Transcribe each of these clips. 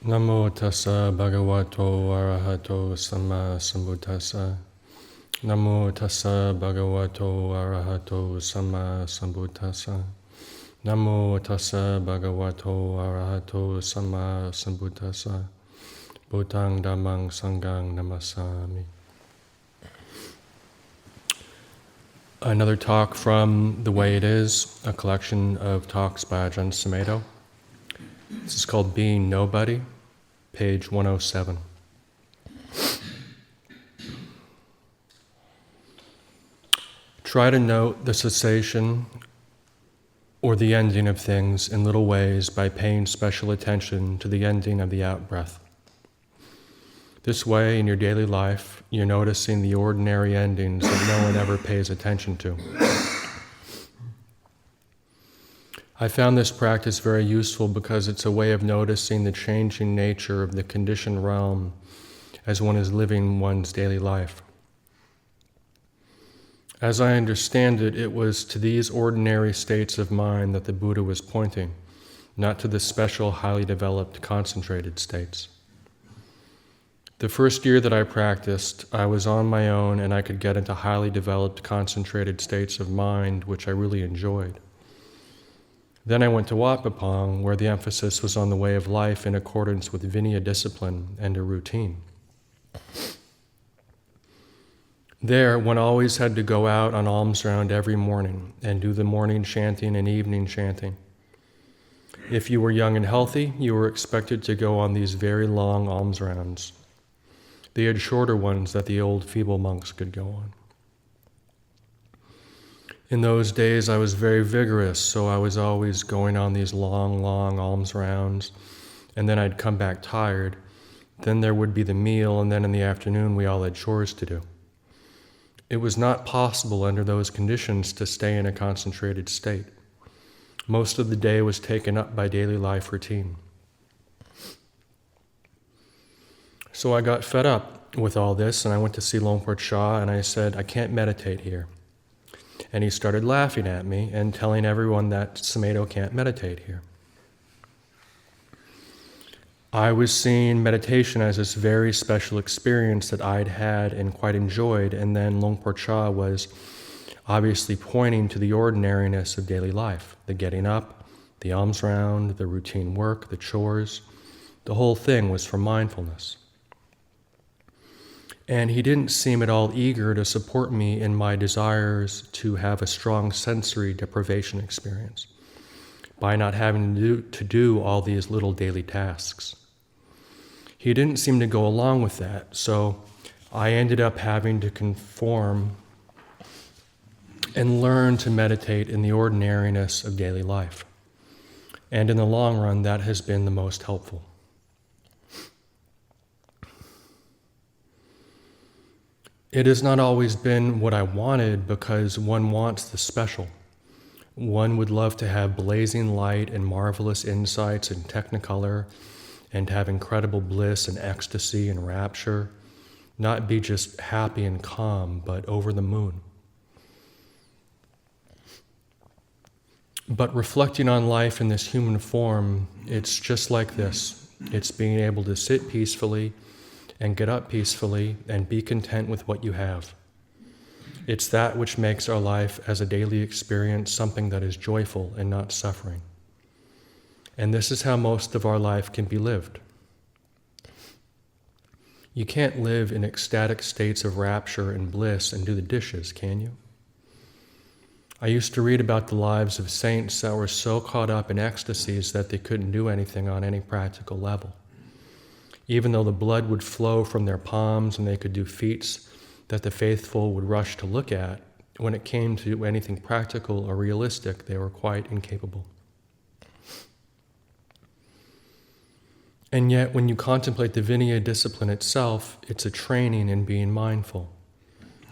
Namo tassa bhagavato arahato samma sambuddhassa. Namo tassa bhagavato arahato samma sambuddhassa. Namo tassa bhagavato arahato samma sambuddhassa. Buddhang dhammang sanghang namasami. Another talk from The Way It Is, a collection of talks by Ajahn Sumedho. This is called Being Nobody, page 107. Try to note the cessation or the ending of things in little ways by paying special attention to the ending of the out-breath. This way, in your daily life, you're noticing the ordinary endings that no one ever pays attention to. I found this practice very useful because it's a way of noticing the changing nature of the conditioned realm as one is living one's daily life. As I understand it, it was to these ordinary states of mind that the Buddha was pointing, not to the special, highly developed, concentrated states. The first year that I practiced, I was on my own and I could get into highly developed, concentrated states of mind, which I really enjoyed. Then I went to Wat Pah Pong, where the emphasis was on the way of life in accordance with Vinaya discipline and a routine. There, one always had to go out on alms round every morning and do the morning chanting and evening chanting. If you were young and healthy, you were expected to go on these very long alms rounds. They had shorter ones that the old feeble monks could go on. In those days, I was very vigorous, so I was always going on these long alms rounds, and then I'd come back tired. Then there would be the meal, and then in the afternoon, we all had chores to do. It was not possible under those conditions to stay in a concentrated state. Most of the day was taken up by daily life routine. So I got fed up with all this, and I went to see Longpo Cha, and I said, I can't meditate here. And he started laughing at me and telling everyone that Sumedho can't meditate here. I was seeing meditation as this very special experience that I'd had and quite enjoyed, and then Longpo Cha was obviously pointing to the ordinariness of daily life, the getting up, the alms round, the routine work, the chores. The whole thing was for mindfulness. And he didn't seem at all eager to support me in my desires to have a strong sensory deprivation experience by not having to do all these little daily tasks. He didn't seem to go along with that, so I ended up having to conform and learn to meditate in the ordinariness of daily life. And in the long run, that has been the most helpful. It has not always been what I wanted because one wants the special. One would love to have blazing light and marvelous insights and technicolor and to have incredible bliss and ecstasy and rapture, not be just happy and calm, but over the moon. But reflecting on life in this human form, it's just like this. It's being able to sit peacefully and get up peacefully and be content with what you have. It's that which makes our life as a daily experience something that is joyful and not suffering. And this is how most of our life can be lived. You can't live in ecstatic states of rapture and bliss and do the dishes, can you? I used to read about the lives of saints that were so caught up in ecstasies that they couldn't do anything on any practical level. Even though the blood would flow from their palms and they could do feats that the faithful would rush to look at, when it came to anything practical or realistic, they were quite incapable. And yet, when you contemplate the Vinaya discipline itself, it's a training in being mindful.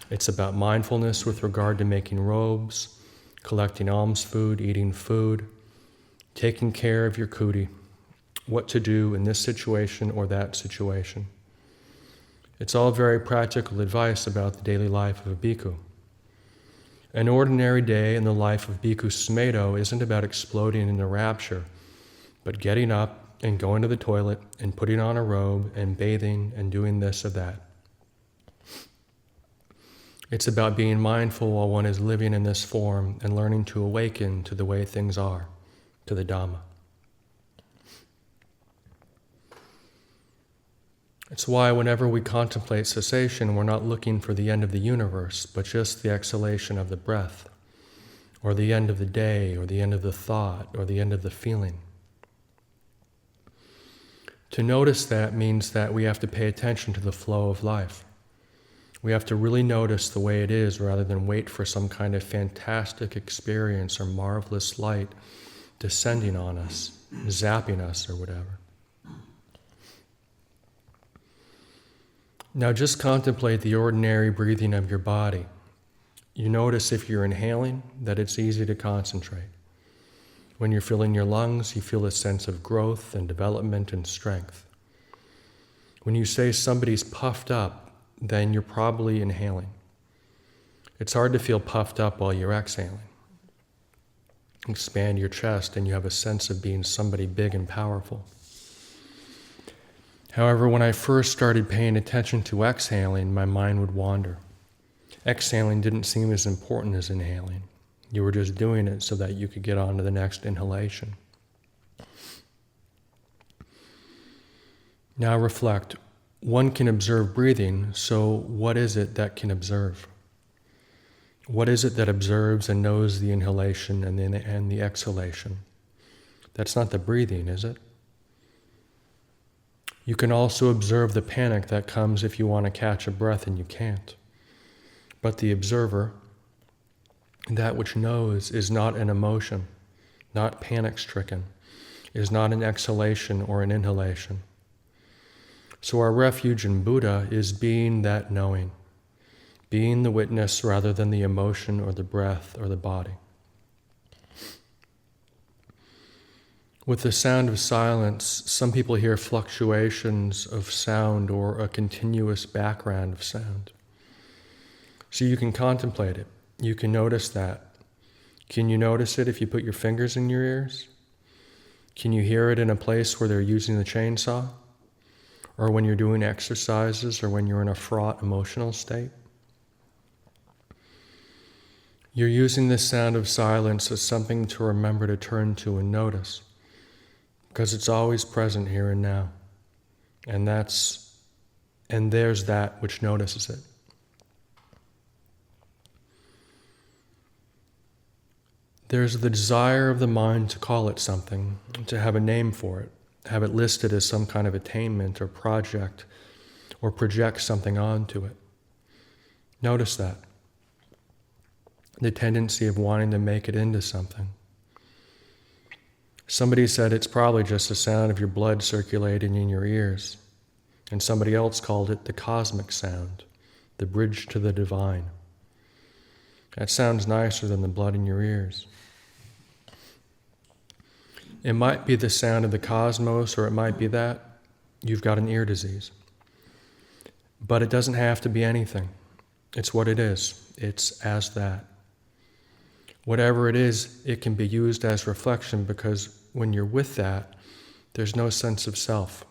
It's about mindfulness with regard to making robes, collecting alms food, eating food, taking care of your kuti, what to do in this situation or that situation. It's all very practical advice about the daily life of a bhikkhu. An ordinary day in the life of Bhikkhu Sumedho isn't about exploding into rapture, but getting up, and going to the toilet and putting on a robe and bathing and doing this or that. It's about being mindful while one is living in this form and learning to awaken to the way things are, to the Dhamma. It's why whenever we contemplate cessation, we're not looking for the end of the universe, but just the exhalation of the breath, or the end of the day, or the end of the thought, or the end of the feeling. To notice that means that we have to pay attention to the flow of life. We have to really notice the way it is rather than wait for some kind of fantastic experience or marvelous light descending on us, zapping us, or whatever. Now just contemplate the ordinary breathing of your body. You notice if you're inhaling that it's easy to concentrate. When you're filling your lungs, you feel a sense of growth and development and strength. When you say somebody's puffed up, then you're probably inhaling. It's hard to feel puffed up while you're exhaling. Expand your chest and you have a sense of being somebody big and powerful. However, when I first started paying attention to exhaling, my mind would wander. Exhaling didn't seem as important as inhaling. You were just doing it so that you could get on to the next inhalation. Now reflect. One can observe breathing, so what is it that can observe? What is it that observes and knows the inhalation and the exhalation? That's not the breathing, is it? You can also observe the panic that comes if you want to catch a breath and you can't. But the observer, that which knows, is not an emotion, not panic-stricken, is not an exhalation or an inhalation. So our refuge in Buddha is being that knowing, being the witness rather than the emotion or the breath or the body. With the sound of silence, some people hear fluctuations of sound or a continuous background of sound. So you can contemplate it. You can notice that. Can you notice it if you put your fingers in your ears? Can you hear it in a place where they're using the chainsaw? Or when you're doing exercises or when you're in a fraught emotional state? You're using this sound of silence as something to remember to turn to and notice. Because it's always present here and now. And there's that which notices it. There's the desire of the mind to call it something, to have a name for it, have it listed as some kind of attainment or project, or project something onto it. Notice that. The tendency of wanting to make it into something. Somebody said it's probably just the sound of your blood circulating in your ears, and somebody else called it the cosmic sound, the bridge to the divine. That sounds nicer than the blood in your ears. It might be the sound of the cosmos, or it might be that you've got an ear disease. But it doesn't have to be anything. It's what it is. It's as that. Whatever it is, it can be used as reflection because when you're with that, there's no sense of self.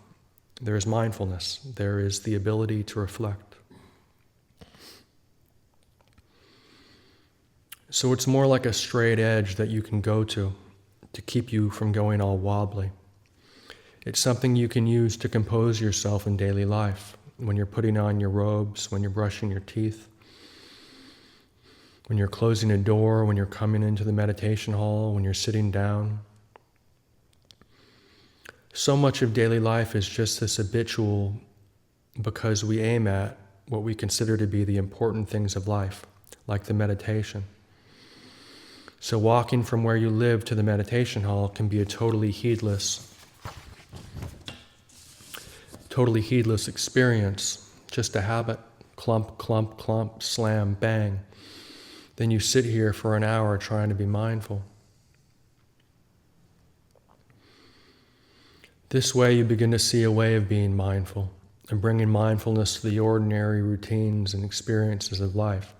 There is mindfulness. There is the ability to reflect. So it's more like a straight edge that you can go to keep you from going all wobbly. It's something you can use to compose yourself in daily life, when you're putting on your robes, when you're brushing your teeth, when you're closing a door, when you're coming into the meditation hall, when you're sitting down. So much of daily life is just this habitual because we aim at what we consider to be the important things of life, like the meditation. So walking from where you live to the meditation hall can be a totally heedless experience, just a habit, clump, clump, clump, slam, bang. Then you sit here for an hour trying to be mindful. This way you begin to see a way of being mindful and bringing mindfulness to the ordinary routines and experiences of life.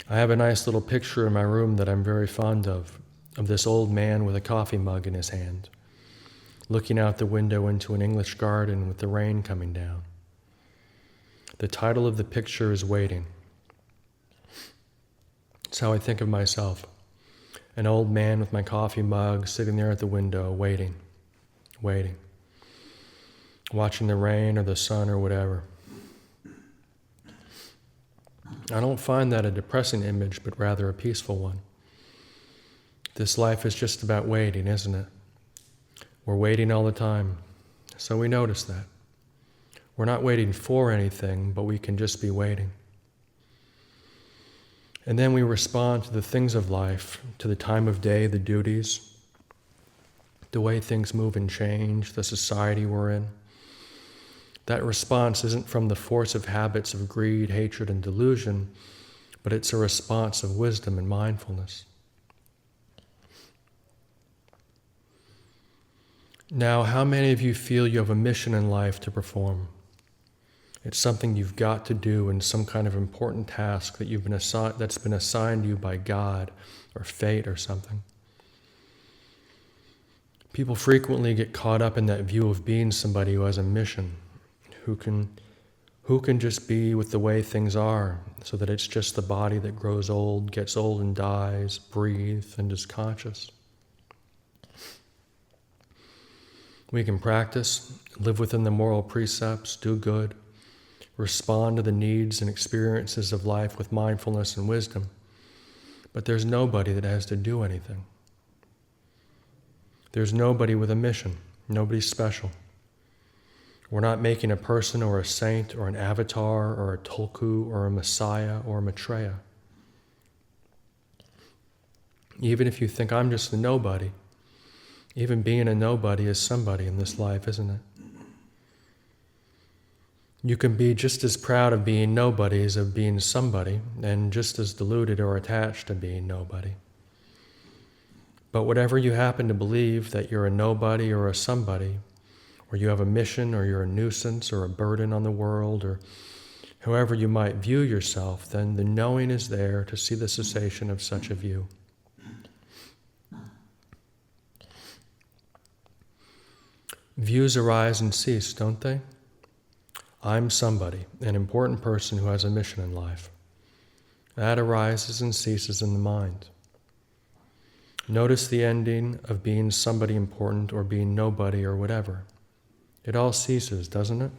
I have a nice little picture in my room that I'm very fond of this old man with a coffee mug in his hand. looking out the window into an English garden with the rain coming down. The title of the picture is Waiting. It's how I think of myself. An old man with my coffee mug sitting there at the window, waiting, watching the rain or the sun or whatever. I don't find that a depressing image, but rather a peaceful one. This life is just about waiting, isn't it? We're waiting all the time, so we notice that. We're not waiting for anything, but we can just be waiting. And then we respond to the things of life, to the time of day, the duties, the way things move and change, the society we're in. That response isn't from the force of habits of greed, hatred, and delusion, but it's a response of wisdom and mindfulness. Now, how many of you feel you have a mission in life to perform? It's something you've got to do in some kind of important task that that's been assigned to you by God or fate or something. People frequently get caught up in that view of being somebody who has a mission, who can just be with the way things are, so that it's just the body that grows old, gets old and dies, breathes, and is conscious. We can practice, live within the moral precepts, do good, respond to the needs and experiences of life with mindfulness and wisdom, but there's nobody that has to do anything. There's nobody with a mission, nobody special. We're not making a person or a saint or an avatar or a tulku or a messiah or a maitreya. Even if you think I'm just a nobody, even being a nobody is somebody in this life, isn't it? You can be just as proud of being nobody as of being somebody, and just as deluded or attached to being nobody. But whatever you happen to believe, that you're a nobody or a somebody, or you have a mission, or you're a nuisance or a burden on the world, or however you might view yourself, then the knowing is there to see the cessation of such a view. Views arise and cease, don't they? I'm somebody, an important person who has a mission in life. That arises and ceases in the mind. Notice the ending of being somebody important or being nobody or whatever. It all ceases, doesn't it?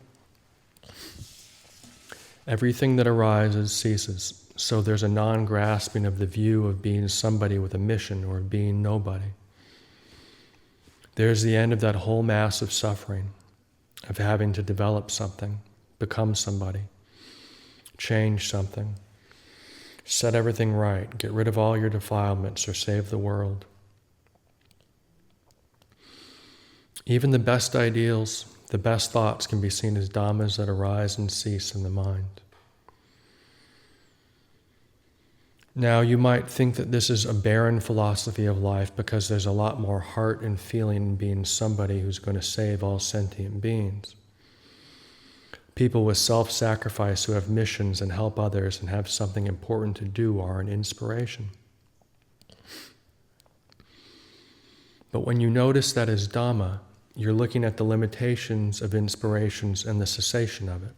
Everything that arises ceases, so there's a non-grasping of the view of being somebody with a mission or being nobody. There's the end of that whole mass of suffering, of having to develop something, become somebody, change something, set everything right, get rid of all your defilements or save the world. Even the best ideals, the best thoughts can be seen as dhammas that arise and cease in the mind. Now, you might think that this is a barren philosophy of life because there's a lot more heart and feeling in being somebody who's going to save all sentient beings. People with self-sacrifice who have missions and help others and have something important to do are an inspiration. But when you notice that as Dhamma, you're looking at the limitations of inspirations and the cessation of it.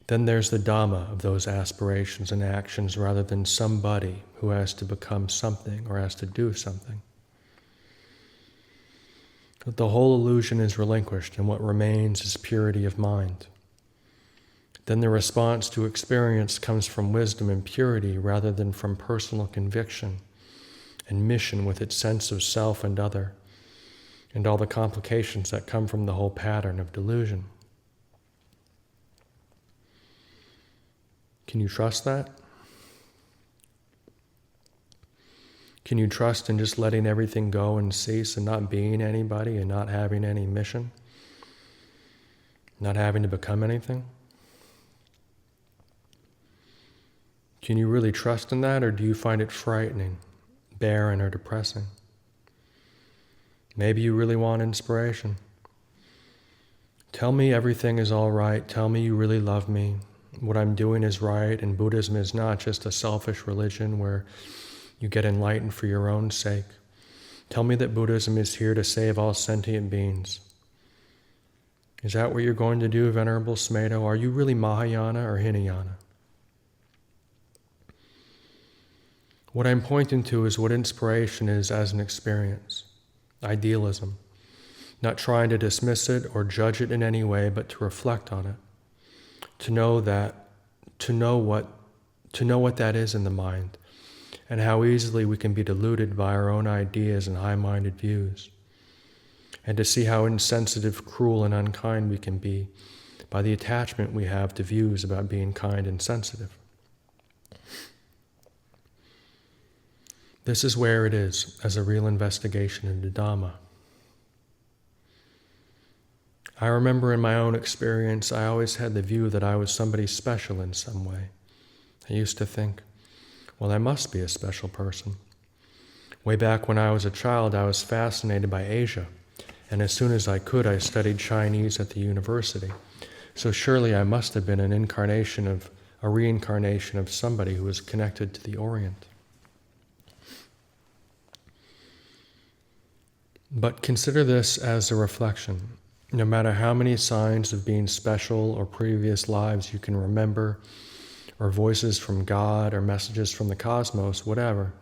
Then there's the Dhamma of those aspirations and actions rather than somebody who has to become something or has to do something. But the whole illusion is relinquished, and what remains is purity of mind. Then the response to experience comes from wisdom and purity rather than from personal conviction and mission with its sense of self and other, and all the complications that come from the whole pattern of delusion. Can you trust that? Can you trust in just letting everything go and cease and not being anybody and not having any mission? Not having to become anything? Can you really trust in that, or do you find it frightening, barren, or depressing? Maybe you really want inspiration. Tell me everything is all right. Tell me you really love me. What I'm doing is right, and Buddhism is not just a selfish religion where you get enlightened for your own sake. Tell me that Buddhism is here to save all sentient beings. Is that what you're going to do, Venerable Sumedho? Are you really Mahayana or Hinayana? What I'm pointing to is what inspiration is as an experience, idealism, not trying to dismiss it or judge it in any way, but to reflect on it, to know what that is in the mind, and how easily we can be deluded by our own ideas and high-minded views, and to see how insensitive, cruel, and unkind we can be by the attachment we have to views about being kind and sensitive. This is where it is as a real investigation into Dhamma. I remember in my own experience, I always had the view that I was somebody special in some way. I used to think, well, I must be a special person. Way back when I was a child, I was fascinated by Asia, and as soon as I could, I studied Chinese at the university. So surely I must have been a reincarnation of somebody who was connected to the Orient. But consider this as a reflection. No matter how many signs of being special or previous lives you can remember, or voices from God or messages from the cosmos, whatever,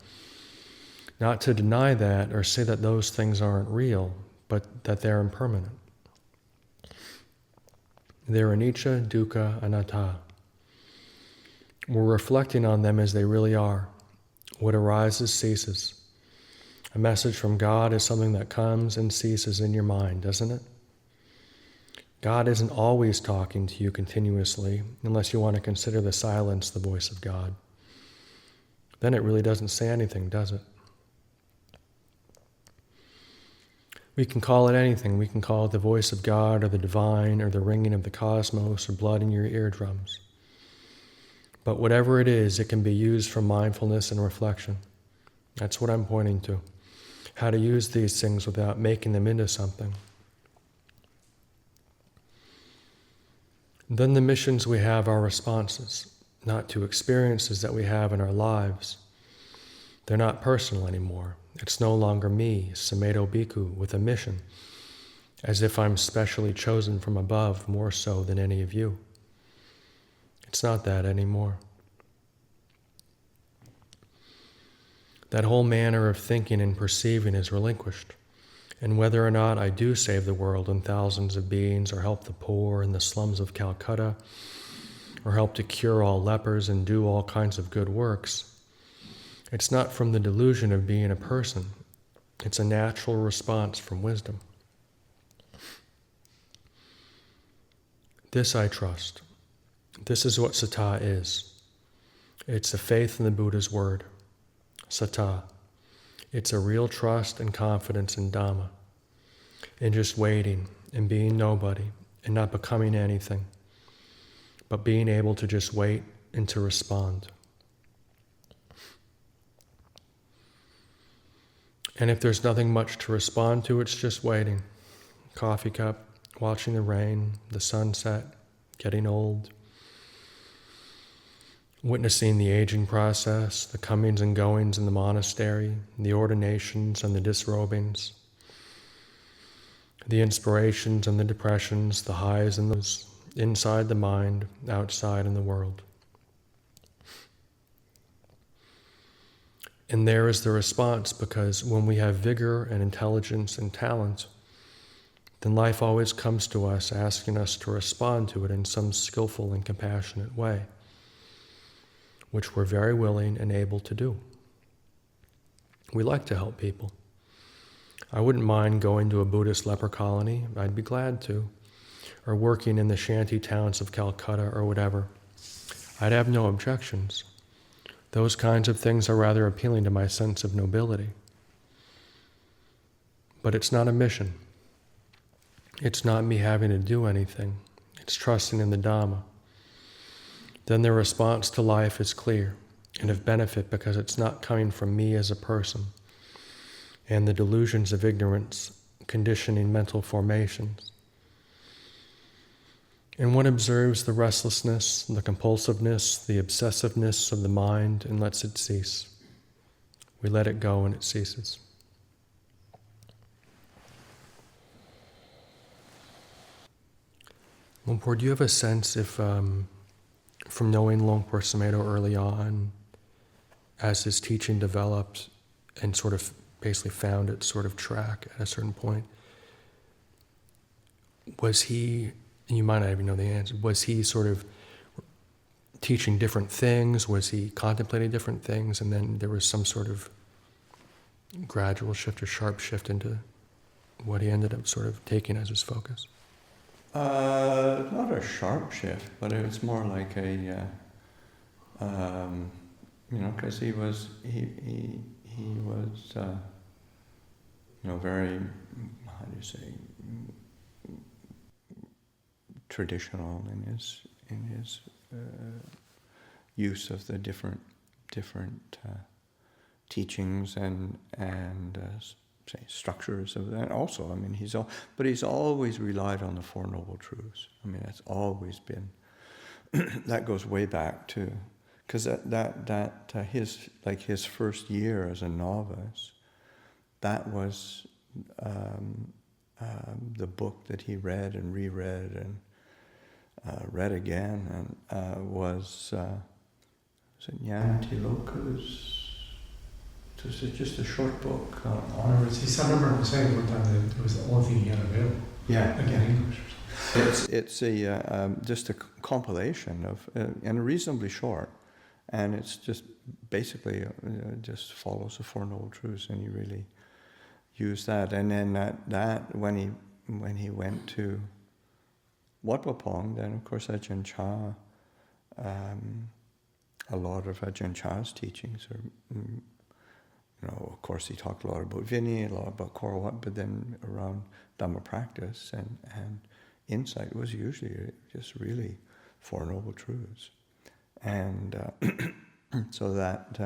not to deny that or say that those things aren't real, but that they're impermanent. They're anicca, dukkha, anatta. We're reflecting on them as they really are. What arises ceases. A message from God is something that comes and ceases in your mind, doesn't it? God isn't always talking to you continuously, unless you want to consider the silence the voice of God. Then it really doesn't say anything, does it? We can call it anything. We can call it the voice of God or the divine or the ringing of the cosmos or blood in your eardrums. But whatever it is, it can be used for mindfulness and reflection. That's what I'm pointing to. How to use these things without making them into something. Then the missions we have are responses, not to experiences that we have in our lives. They're not personal anymore. It's no longer me, Sumedho Bhikkhu, with a mission, as if I'm specially chosen from above more so than any of you. It's not that anymore. That whole manner of thinking and perceiving is relinquished. And whether or not I do save the world and thousands of beings, or help the poor in the slums of Calcutta, or help to cure all lepers and do all kinds of good works, it's not from the delusion of being a person. It's a natural response from wisdom. This I trust. This is what satta is. It's a faith in the Buddha's word. Satta. It's a real trust and confidence in Dhamma, in just waiting and being nobody and not becoming anything, but being able to just wait and to respond. And if there's nothing much to respond to, it's just waiting. Coffee cup, watching the rain, the sunset, getting old, witnessing the aging process, the comings and goings in the monastery, the ordinations and the disrobings, the inspirations and the depressions, the highs and those inside the mind, outside in the world. And there is the response, because when we have vigor and intelligence and talent, then life always comes to us asking us to respond to it in some skillful and compassionate way, which we're very willing and able to do. We like to help people. I wouldn't mind going to a Buddhist leper colony. I'd be glad to. Or working in the shanty towns of Calcutta or whatever. I'd have no objections. Those kinds of things are rather appealing to my sense of nobility. But it's not a mission. It's not me having to do anything. It's trusting in the Dhamma. Then the response to life is clear and of benefit, because it's not coming from me as a person and the delusions of ignorance conditioning mental formations. And one observes the restlessness, the compulsiveness, the obsessiveness of the mind and lets it cease. We let it go and it ceases. Lumpur, do you have a sense if, from knowing Lumpur Sumedho early on, as his teaching developed and sort of basically found its sort of track at a certain point, was he, and you might not even know the answer, was he sort of teaching different things? Was he contemplating different things? And then there was some sort of gradual shift or sharp shift into what he ended up sort of taking as his focus? Not a sharp shift, but it was more like a, because he was very, how do you say, traditional in his use of the different teachings and say structures of that. Also, I mean, he's always relied on the Four Noble Truths. I mean, that's always been. That goes way back to, because his first year as a novice, that was the book that he read and reread and read again, and was it Nyantiloka's? It's just a short book. I remember him saying one time that it was the only thing he had available. Yeah, like in English or something. It's just a compilation of and reasonably short, and it's just basically just follows the Four Noble Truths, and he really used that. And then that when he went to Wat Pah Pong, then of course Ajahn Chah, a lot of Ajahn Chah's teachings are. Of course, he talked a lot about Vinaya, a lot about Korowat, but then around Dhamma practice and insight was usually just really Four Noble Truths. And so that,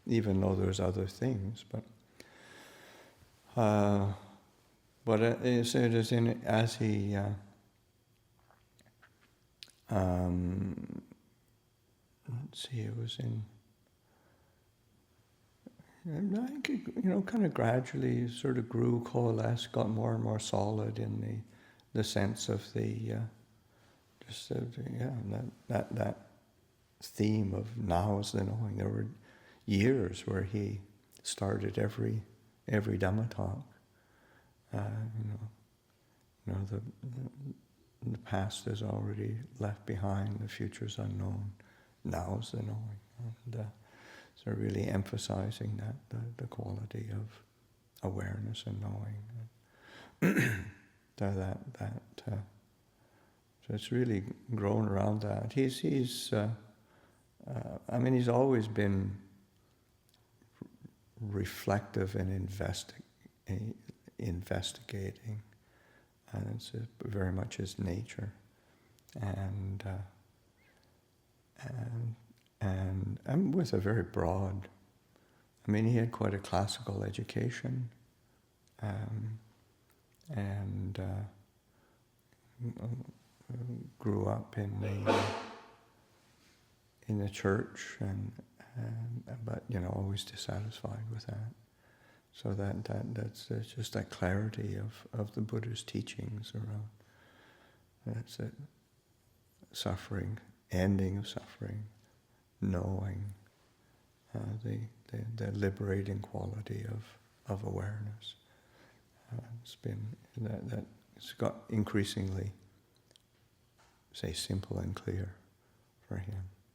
even though there's other things, but as he, let's see, it was in, and I think it, kind of gradually sort of grew, coalesced, got more and more solid in the sense of the that theme of now is the knowing. There were years where he started every Dhamma talk. The past is already left behind, the future is unknown. Now is the knowing. And, so really emphasizing the quality of awareness and knowing. So it's really grown around that. He's always been reflective and investigating, and it's very much his nature, and with a very broad. He had quite a classical education, and grew up in the church, but always dissatisfied with that. So that's just that clarity of the Buddha's teachings around. That's it. Suffering, ending of suffering, knowing, the liberating quality of awareness. It's been that it's got increasingly, say, simple and clear for him.